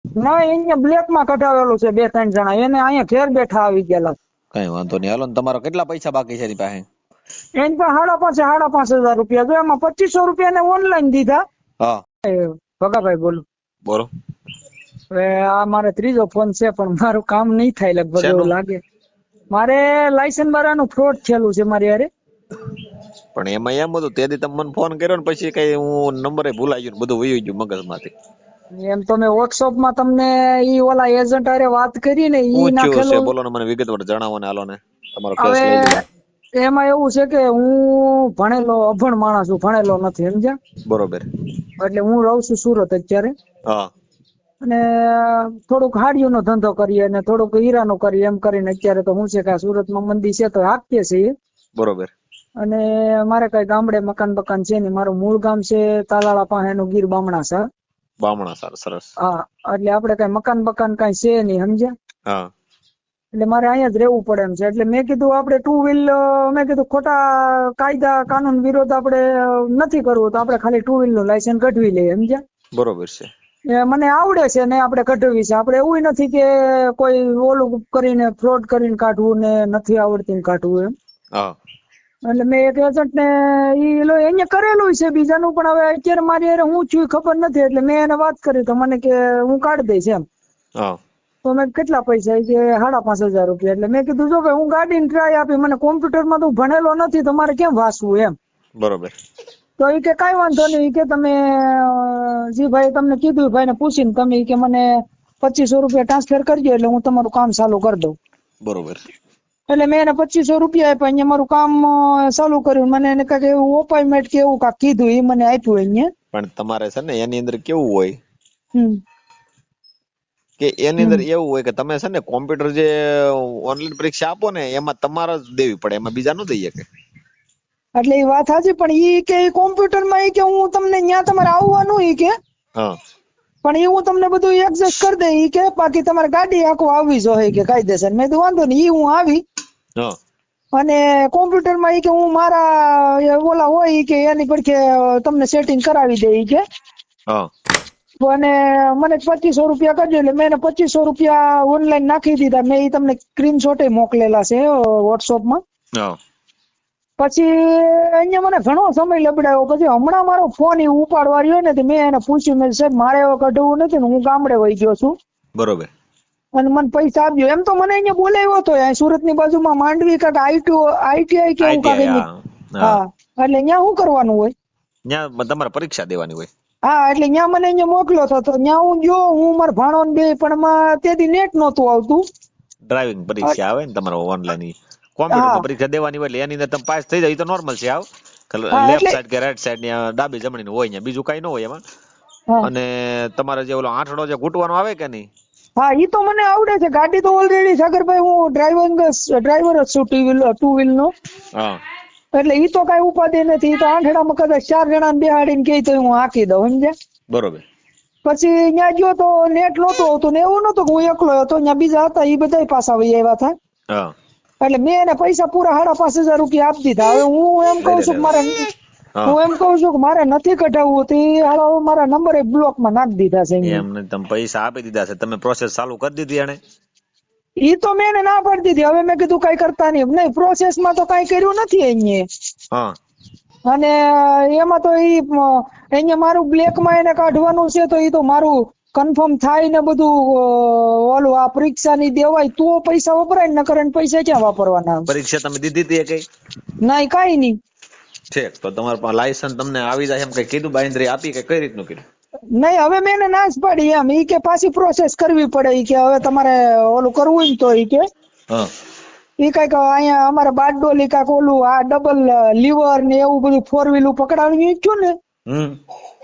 ના અહીંયા બ્લેક માં કઢાવેલું છે 2-3 જણા, એને અહીંયા ઘેર બેઠા આવી ગયેલા. કઈ વાંધો નહીં, હાલો ને તમારો કેટલા પૈસા બાકી છે એની પાસે? એની પાસે 5,500 રૂપિયા, જો એમાં 2,500 રૂપિયા ને ઓનલાઈન દીધા. હા ભગાભાઈ બોલું. બોલો. હવે આ મારે ત્રીજો ફોન છે, પણ મારું કામ નહીં થાય લગભગ એવું લાગે. મારે લાયસન્સ વાળાનું ફ્રોડ થયેલું છે મારી હારે. પણ એમાં એમ હતું તે દી તમે મને ફોન કર્યો ને પછી કઈ હું નંબર ભૂલાઈ ગયો, બધું વહી ગયું મગજમાંથી. એમ તો મેં WhatsApp માં તમને ઈ ઓલા એજન્ટ હારે વાત કરી ને ઈ નાખેલું. બોલો ને, મને વિગતવાર જણાવો ને, હાલો ને તમારો કેસ હવે લઈ લીધો. એમાં એવું છે કે હું ભણેલો અભણ માણસ છું, ભણેલો નથી, સમજ્યા? બરોબર. એટલે હું રહું છું સુરત અત્યારે, હા અને થોડુંક હાડીઓનો ધંધો કરીએ અને થોડુંક હીરાનો કરીએ, એમ કરીને અત્યારે તો હું છે કે સુરતમાં મંદી છે તો હાંકીએ છીએ. બરોબર. અને મારે કઈ ગામડે મકાન બકાન છે નહીં. મારું મૂળ ગામ છે તાલાળા પાસેનું ગીર બામણાસા. બામણા સાર સરસ. હા, એટલે આપડે કઈ મકાન બકાન કઈ છે નહીં, સમજ્યા? હા એટલે મારે અહીંયા જ રહેવું પડે એમ છે. એટલે મેં કીધું આપણે ટુ વ્હીલ, મેં કીધું ખોટા કાયદા કાનૂન વિરોધ આપણે નથી કરવું, તો આપણે ખાલી ટુ વ્હીલ નું લાયસન્સ કઢવી લઈએ, સમજ્યા? બરોબર છે. મને આવડે છે ને આપણે કઢવી છે. આપણે એવું નથી કે કોઈ ઓલું કરીને ફ્રોડ કરીને કાઢવું ને નથી આવડતી ને કાઢવું એમ. હા એટલે મેં એક એજન્ટ ને એને કરેલું છે બીજાનું, પણ હવે અત્યારે મારી હારે હું છું ખબર નથી. એટલે મેં એને વાત કરી તો મને કે હું કાઢી દઈશ એમ. હા તો મેં કેટલા પૈસા? કે 5,500 રૂપિયા. એટલે મેં કીધું જો ભાઈ હું ગાડીની ટ્રાય આપી, મને કોમ્પ્યુટરમાં તો ભણેલો નથી, તો મારે કેમ વાંચવું એમ. બરોબર. તો એ કે કઈ વાંધો નહીં, કે તમે જી ભાઈ તમને કીધું ભાઈ ને પૂછીને તમે કે મને 2,500 રૂપિયા ટ્રાન્સફર કરજો, એટલે હું તમારું કામ ચાલુ કરી દઉં. બરોબર. એટલે મેં એને 2,500 રૂપિયા આપ્યા, અહીંયા મારું કામ ચાલુ કર્યું. મને એને કાંઈક એવું અપોઇન્ટમેન્ટ કે એવું કાંઈક કીધું, એ મને આપ્યું અહીંયા. પણ તમારે છે ને એની અંદર કેવું હોય હમ કે એની અંદર એવું હોય કે તમે છે ને કોમ્પ્યુટર જે ઓનલાઈન પરીક્ષા આપો ને એમાં તમારે જ દેવી પડે, એમાં બીજા ન દઈ શકે. એટલે એ વાત સાચી, પણ ઈ કે કોમ્પ્યુટર માં કે હું તમને ત્યાં તમારે આવવાનું ઈ કે, હા પણ એ હું તમને બધું એડજસ્ટ કરી દે ઈ કે, બાકી તમારે ગાડી આખો આવી જોઈએ કે કાયદેસર. મેં તો વાંધો નહીં, ઈ હું આવી. હા અને કોમ્પ્યુટર માં ઈ કે હું મારા ઓલા હોય ઈ કે એની પડખે તમને સેટિંગ કરાવી દે ઈ કે. હા અને મને 2,500 રૂપિયા કરજો. એટલે મેં એને 2,500 રૂપિયા ઓનલાઈન નાખી દીધા. મેં ઈ તમને સ્ક્રીનશોટ મોકલેલા છે WhatsApp માં. હા પછી અહીંયા મને ઘણો સમય લબડાયો. પછી હમણાં મારો ફોન એ ઉપાડવા રહ્યો ને, મેં એને પૂછ્યું, મેં સાહેબ મારે હવે કઢવું નથી ને, હું ગામડે વહી ગયો છું બરોબર. અને મને પૈસા આપજો. એમ તો મને અહીંયા બોલાવ્યો હતો, સુરત ની બાજુમાં માંડવી કાંક ITI કેવું કાંક. હા, એટલે અહીંયા શું કરવાનું હોય? ત્યાં તમારે પરીક્ષા દેવાની હોય. હા, એટલે ત્યાં મને અહીંયા મોકલ્યો હતો. ત્યાં હું ગયો, હું મારા ભાણો ને બે, પણ તેથી નેટ નહોતું આવતું. ડ્રાઇવિંગ પરીક્ષા આવે ને તમારે ઓનલાઈન, કોમ્પ્યુટર પરીક્ષા દેવાની હોય એટલે એની અંદર તમે પાસ થઈ જાય તો નોર્મલ છે. આવ લેફ્ટ સાઈડ કે રાઈટ સાઈડ ની ડાબી જમણી હોય, અહીંયા બીજું કઈ ન હોય એમાં. અને તમારે જે ઓલો આંઠડો જે ઘૂંટવાનો આવે કે નહીં? હા, ઈ તો મને આવડે છે. ગાડી તો ઓલરેડી સાગરભાઈ હું ડ્રાઈવર જ છું ટુ વ્હીલ નો. હા, એટલે ઈ તો કઈ ઉપાધિ નથી. ઈ તો આંઠડામાં કદાચ 4 જણાને બેહાડીને કહે તો હું હાંકી દઉં, સમજ્યા? બરોબર. પછી ત્યાં ગયો તો નેટ નહોતું આવતું ને એવું નહોતું કે હું એકલો હતો, ત્યાં બીજા હતા, એ બધા પાછા વહી આવ્યા હતા. હા એટલે મેં એને પૈસા પૂરા 5,500 રૂપિયા આપી દીધા. હવે હું એમ કઉ છું કે મારે નથી કઢાવવું, તો હાલો મારા નંબર બ્લોક માં નાખી દીધા છે. એમને તમે પૈસા આપી દીધા છે, તમે પ્રોસેસ ચાલુ કરી દીધી એને? ઈ તો મેં એને ના પાડી દીધી. હવે મેં કીધું કઈ કરતા નહીં પ્રોસેસ માં તો કઈ કર્યું નથી અહીંયા. અને એમાં તો ઈ અહીંયા મારું બ્લેક માં એને કાઢવાનું છે, તો ઈ તો મારું કન્ફર્મ થાય ને બધું ઓલું આ પરીક્ષા ની દેવાય તો પૈસા વપરાય ને, નકર પૈસા ક્યાં વાપરવાના? પરીક્ષા તમે દીધી હતી કઈ? નહીં, કઈ નહીં. ઠીક, તો તમારા પાસે લાયસન્સ તમને આવી જાય એમ કઈ કીધું? બાંયધરી આપી કે કઈ રીતનું કીધું? નહીં, હવે મેં એને ના જ પાડી એમ. ઈ કે પાછી પ્રોસેસ કરવી પડે. ઈ કે હવે તમારે ઓલું કરવું ને તો ઈ કે ઈ કઈક અહીંયા અમારે બારડોલી કાંક ઓલું આ ડબલ લીવર ને એવું બધું 4 વ્હીલ પકડાવી ગયું ને,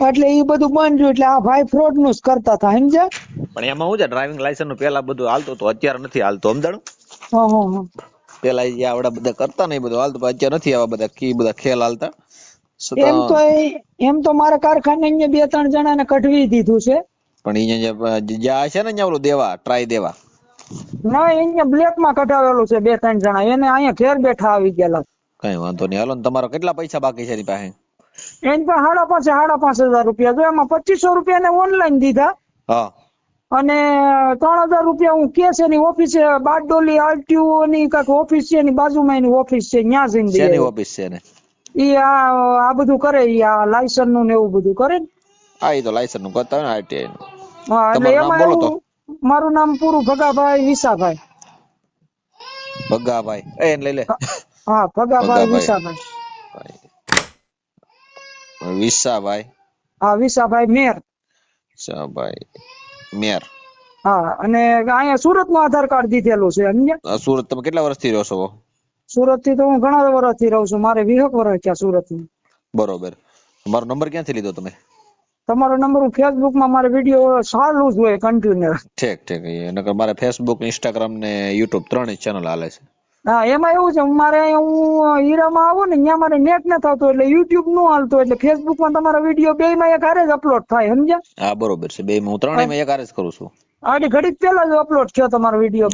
એટલે ઈ બધું બંધ રહ્યું. એટલે આ ભાઈ ફ્રોડ નું જ કરતા હતા, સમજ્યા? પણ એમાં શું છે, ડ્રાઇવિંગ લાયસન્સ નું પેલા બધું હાલતું હતું, અત્યારે નથી હાલતું, સમજાણું? પેલા આવડા બધા કરતા ને એ બધું હાલતું, અત્યારે નથી આવા બધા ખેલ હાલતા. એમ તો મારા કારખાને અહીંયા 2-3 જણાને કઢવી દીધું છે. પણ અહીંયા જ્યાં છે ને ઓલું દેવા ટ્રાય દેવા ના, અહીંયા બ્લેક માં કઢાવેલું છે 2-3 જણા, એને અહીંયા ઘેર બેઠા આવી ગયેલા. કઈ વાંધો નહીં, હાલો ને તમારો કેટલા પૈસા બાકી છે એની પાસે? એની પાસે 5,500 રૂપિયા, જો એમાં 2,500 રૂપિયા ને ઓનલાઈન દીધા. હા અને 3000 રૂપિયા હું કેશ એની ઓફિસે બારડોલી આરટીઓ ની કાંઈક ઓફિસ છે એની બાજુમાં એની ઓફિસ છે ત્યાં જઈને દઈ આવ્યો. ઓફિસ છે ને ઈ આ બધું કરે, ઈ આ લાયસન્સ નું ને એવું બધું કરે ને. હા એ તો લાયસન્સ નું કરતા હોય ને આરટીઆઈ નું. હા એટલે એમાં એવું, મારું નામ પૂરું ભગાભાઈ વિસાભાઈ. ભગાભાઈ એને લઈ લે. હા ભગાભાઈ વિસાભાઈ. વિસાભાઈ. હા વિસાભાઈ મેર. વિસાભાઈ મેર. હા અને અહીંયા સુરત નું આધાર કાર્ડ દીધેલું છે. સમજ્યા? સુરત તમે કેટલા વર્ષથી રહો છો? સુરત થી તો હું ઘણા વર્ષથી રહું છું. મારે 20 વર્ષ થયા સુરત માં. બરોબર. મારો નંબર ક્યાંથી લીધો તમે? તમારો નંબર હું ફેસબુક માં મારે વિડીયો ચાલુ જ હોય કન્ટિન્યુ. ઠીક. નકર મારે ફેસબુક, ઇન્સ્ટાગ્રામ ને યુટ્યુબ 3 ચેનલ હાલે છે. હા એમાં એવું છે, મારે હું હીરામાં આવું ને ત્યાં મારે નેટ ન થતું એટલે યુટ્યુબ નું હાલતું, એટલે ફેસબુક માં તમારા વિડીયો બે માં એક હારે જ અપલોડ થાય. સમજ્યા? હા બરોબર છે. બે માં હું 3 માં એક હારે જ કરું છું. આડી ઘડીક પેલા જ અપલોડ થયો તમારો વિડીયો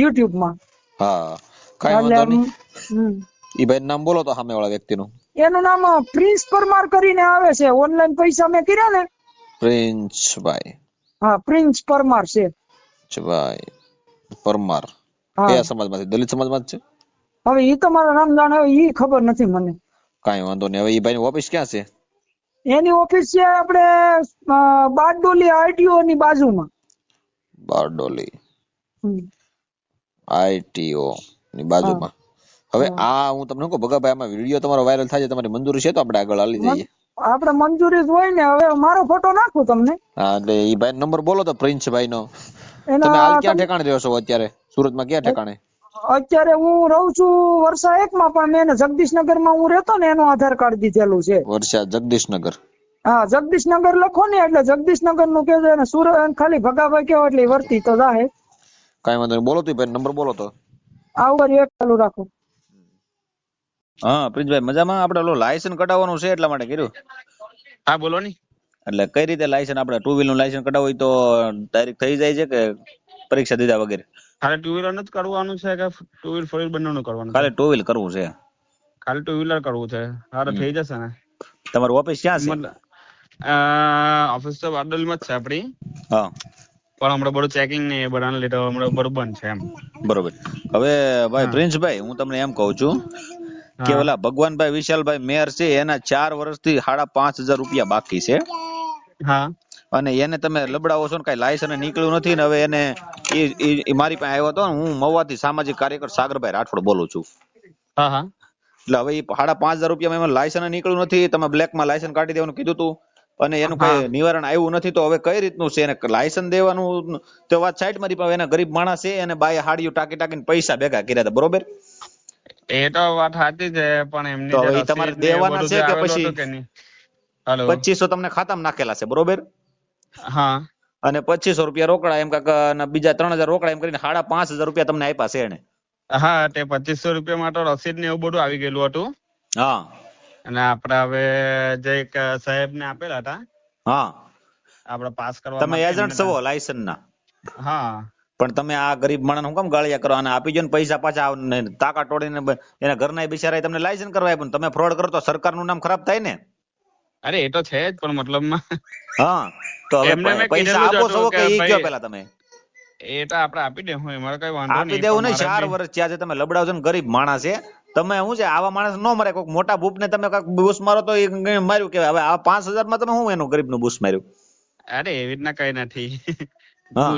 યુટ્યુબ માં. હા કઈ વાંધો નહીં. ઈ ભાઈ નામ બોલો તો સામે વાળા વ્યક્તિનું. એનું નામ પ્રિન્સ પરમાર કરીને આવે છે. ઓનલાઈન પૈસા મેં કર્યા ને. પ્રિન્સભાઈ. હા પ્રિન્સ પરમાર છે. ભાઈ પરમાર કયા સમાજમાંથી? દલિત સમાજમાં છે? હવે ઈ તો મારું નામ જાણે ઈ ખબર નથી મને. કઈ વાંધો નહીં. હવે ઈ ભાઈની ઓફિસ ક્યાં છે? એની ઓફિસ છે આપણે બારડોલી આરટીઓ ની બાજુમાં. બારડોલી આરટીઓ ની બાજુમાં. હવે આ હું તમને કહું ભગાભાઈ, આમાં વિડીયો તમારો વાયરલ થાય છે, તમારી મંજૂરી છે તો આપણે આગળ હાલી જઈએ. આપણે મંજૂરી જ હોય ને. હવે મારો ફોટો નાખું તમને. હા એટલે ઈ ભાઈ નંબર બોલો તો પ્રિન્સભાઈ નો. તમે હાલ ક્યાં ઠેકાણે રહ્યો છો અત્યારે? સુરતમાં ક્યાં ઠેકાણે? અત્યારે હું રહું છું વર્ષા 1 માં, પણ મેં જગદીશનગર માં હું રહેતો ને એનું આધાર કાર્ડ દીધેલું છે. વર્ષા જગદીશનગર. હા જગદીશનગર લખો ને એટલે જગદીશનગર નું કેજો ને સુરત ખાલી ભગાભાઈ કેવો એટલે વર્તી તો જાહે. કઈ વાંધો નહીં. બોલો તો ભાઈ નંબર બોલો તો. આવું એક ચાલુ રાખો. હા પ્રિન્સભાઈ મજામાં? આપણે લાયસન્સ કઢાવવાનું છે એટલા માટે કર્યું. હા બોલો ની. એટલે કઈ રીતે લાયસન્સ, આપણે 2 વ્હીલર નું લાયસન્સ કઢાવવું હોય તો ડાયરેક્ટ થઈ જાય છે કે પરીક્ષા દીધા વગેરે? ખાલી 2 વ્હીલર જ કરવાનું છે કે 2 વ્હીલર 4 વ્હીલર બંનેનું કરવાનું? ખાલી 2 વ્હીલર કરવું છે. ખાલી 2 વ્હીલર કરવું છે. હા થઈ જશે ને. તમારું ઓફિસ ક્યાં છે? ઓફિસ તો બારડોલીમાં જ છે આપણી. હા પણ હમણાં બધું ચેકિંગ ને એ બધાને લીધે હમણાં બધું બંધ છે એમ. બરોબર. હવે ભાઈ પ્રિન્સભાઈ હું તમને એમ કહું છું કે ઓલા ભગવાનભાઈ વિશાલભાઈ મેયર છે એના 4 વર્ષથી 5,500 રૂપિયા બાકી છે. હા. અને એને તમે લબડાવો છો ને કઈ લાયસન્સ નીકળ્યું નથી ને હવે એને મારી પાસે આવ્યો હતો. હું મહુવાથી સામાજિક કાર્યકર સાગરભાઈ રાઠોડ બોલું છું. હા. એટલે હવે 5,500 રૂપિયા લાયસન્સ નીકળ્યું નથી. તમે બ્લેકમાં લાયસન્સ કાઢી દેવાનું કીધું હતું અને એનું કઈ નિવારણ આવ્યું નથી. તો હવે કઈ રીતનું છે? એને લાયસન્સ દેવાનું તો વાત સાઈડ મારી પાસે. એના ગરીબ માણસ છે, એને બાય હાડીઓ ટાંકીને પૈસા ભેગા કર્યા હતા. બરોબર? એ તો વાત સાચી છે પણ એમની તમારે દેવાના છે કે પછી 2500 તમને ખાતામાં નાખેલા છે? બરોબર. હા. અને 2500 રૂપિયા રોકડા એમ કાક બીજા 3000 રોકડા એમ કરીને 5,500 રૂપિયા તમને આપ્યા છે એને. હા તે 2500 રૂપિયા માટે રસીદ ને એવું બધું આવી ગયેલું હતું. હા. અને આપડે હવે જે એક સાહેબ ને આપેલા હતા. હા. આપડે પાસ કરવા. તમે એજન્ટ છો લાયસન્સ ના? હા. પણ તમે આ ગરીબ માણસ હું કેમ ગાળિયા કરો? અને આપી જો ને પૈસા પાછા તાકા તોડીને એના ઘરના બિચારા તમને લાયસન્સ કરવા આપ્યું. તમે ફ્રોડ કરો તો સરકારનું નામ ખરાબ થાય ને. અરે એ તો છે જ પણ મતલબમાં. હા તો હવે પૈસા આપો છો કે ઈ કયો પેલા તમે? એ તો આપણે આપી દેવું, એમાં કઈ વાંધો નહીં. આપી દેવું નહીં. 4 વર્ષ થયા છે તમે લબડાવો છો ને ગરીબ માણસ છે. તમે શું છે આવા માણસ નો મરે. કોઈક મોટા ભૂપ ને તમે કાંઈક બૂસ મારો તો એ માર્યું કે હવે આ 5,000 માં તમે શું એનું ગરીબ નું બૂસ માર્યું? અરે એવી રીતના કઈ નથી. હા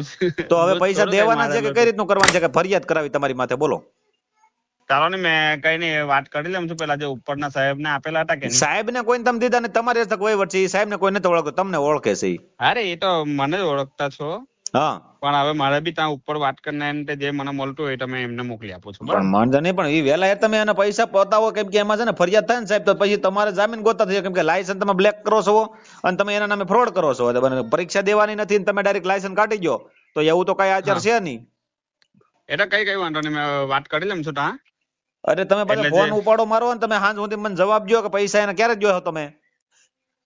તો હવે પૈસા દેવાના છે કે કઈ રીતનું કરવાનું છે કે ફરિયાદ કરાવી તમારી માથે? બોલો. ચાલો ને મેં કઈ નઈ વાત કરી લઉં છું. પેલા જે ઉપરના સાહેબ ને આપેલા હતા કે સાહેબ ને કોઈ તમે દીધા ને તમારે કોઈ વચ્ચે સાહેબ ને કોઈ નથી ઓળખતો, તમને ઓળખે છે? અરે એ તો મને જ ઓળખતા છો. હા પણ હવે મારે બી ત્યાં ઉપર વાત કરીને જે મને મળતું હોય તમે એમને મોકલી આપો છો. પણ વાંધો નહીં, પણ એ વહેલા તમે એને પૈસા પતાવો કેમ કે એમાં છે ને ફરિયાદ થાય ને સાહેબ તો પછી તમારે જામીન ગોતા થશે. કેમ કે લાયસન્સ તમે બ્લેક કરો છો અને તમે એના નામે ફ્રોડ કરો છો. પરીક્ષા દેવાની નથી તમે ડાયરેક્ટ લાયસન્સ કાઢી ગયો તો એવું તો કઈ આચાર છે નહીં. એટલે કઈ વાંધો નહીં, મેં વાત કરી લઉં છું ત્યાં. અરે તમે પાછા ફોન ઉપાડો મારો ને તમે હાંજ સુધી મને જવાબ દો કે પૈસા એને ક્યારે જોયો તમે?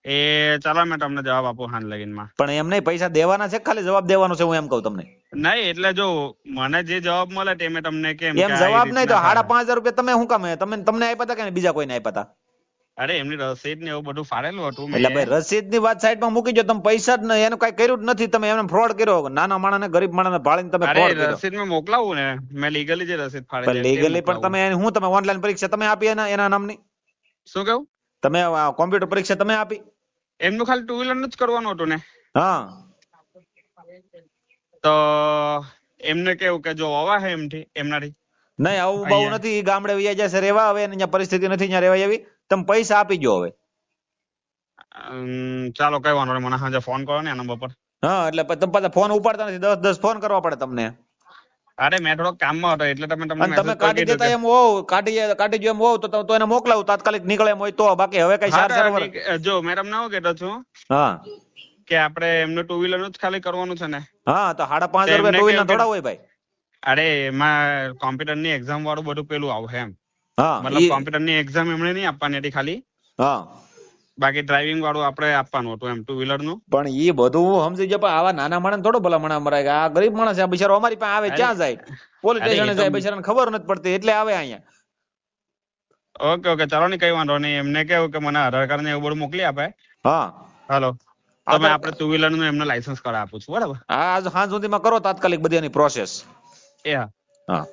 એ ચાલો મેં તમને જવાબ આપું હાન લગીનમાં. પણ એમ નહીં, પૈસા દેવાના છે ખાલી જવાબ દેવાનો છે હું એમ કહું તમને. નહીં એટલે જો મને જે જવાબ મળે તે મેં તમને કેમ એમ જવાબ નહીં તો 5,500 રૂપિયા તમે શું કામ તમને આપ્યા હતા કે બીજા કોઈને આપ્યા હતા? અરે એમની રસીદ ને એવું બધું ફાડેલું હતું. એટલે ભાઈ રસીદ ની વાત સાઈડ માં મૂકી દો, તમે પૈસા જ એનું કઈ કર્યું જ નથી, તમે એમને ફ્રોડ કર્યો, નાના માણસ ને ગરીબ માણસ ને ભાળીને તમે ફ્રોડ કર્યો. રસીદ મેં મોકલાવું ને, મેં લીગલી જે રસીદ ફાડે છે લીગલી પણ તમે હું તમે ઓનલાઈન પરીક્ષા તમે આપી એના નામની? શું કહું? તમે કોમ્પ્યુટર પરીક્ષા તમે આપી? એમનું ખાલી 2 વ્હીલર નું જ કરવાનું હતું ને. હા, તો એમને કેવું કે જો આવા હે એમથી એમનાથી નહીં આવું બહુ નથી, ગામડે વયા જશે રેવા, હવે અહીંયા પરિસ્થિતિ નથી અહીંયા રેવા એવી, તમે પૈસા આપી ગયો હવે. ચાલો કઈ વાંધો નહીં, મને સાંજે ફોન કરો ને આ નંબર પર. હા, એટલે તમે પાછા ફોન ઉપાડતા નથી, 10 ફોન કરવા પડે તમને. અરે મેં થોડોક કામમાં હતો એટલે તમે કાઢી દેતા એમ હોવ, કાઢી જો એમ હોવ તો એને મોકલાવું, તાત્કાલિક નીકળે એમ હોય તો. બાકી હવે કઈ સાર જો મેડમ ના હું કહેતો છું હા કે આપણે એમનું 2 વ્હીલર નું જ ખાલી કરવાનું છે ને. હા, તો 5,500 રૂપિયા 2 વ્હીલર થોડા હોય ભાઈ. અરે એમાં કોમ્પ્યુટર ની એક્ઝામ વાળું બધું પેલું આવશે એમ. હા, મતલબ કોમ્પ્યુટર ની એક્ઝામ એમણે નહીં આપવાની હતી ખાલી. હા, બાકી ડ્રાઇવિંગ વાળું આપણે આપવાનું હતું એમ 2 વ્હીલર નું. પણ એ બધું સમજી જાય, પણ આવા નાના માણસ થોડો ભલા મણા મરાય. આ ગરીબ માણસ છે, આ બિચારો અમારી પાસે આવે ક્યાં જાય? પોલીસ સ્ટેશન જાય, બિચારાને ખબર નથી પડતી એટલે આવે અહીંયા. ઓકે ઓકે, ચાલો ને કઈ વાંધો નહીં. એમને કેવું કે મને આધાર કાર્ડ ને એવું બધું મોકલી આપે. હા, હાલો, તમે આપણે 2 વ્હીલર નું એમને લાયસન્સ કરાવી આપું છું, બરાબર? હા, આજ સાંજ સુધીમાં કરો તાત્કાલિક બધી એની પ્રોસેસ. હા,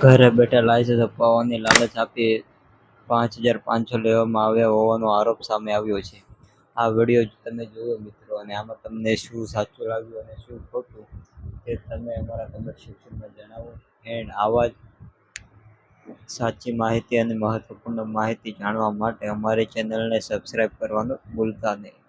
ઘરે બેઠા લાયસન્સ અપાવવાની લાલચ આપી 5,500 લેવામાં આવ્યા હોવાનો આરોપ સામે આવ્યો છે. આ વિડીયો તમે જોયો મિત્રો, અને આમાં તમને શું સાચું લાગ્યું અને શું ખોટું તે તમે અમારા કમેન્ટ સેક્શનમાં જણાવો. એન્ડ આવા જ સાચી માહિતી અને મહત્વપૂર્ણ માહિતી જાણવા માટે અમારી ચેનલને સબસ્ક્રાઈબ કરવાનું ભૂલતા નહીં.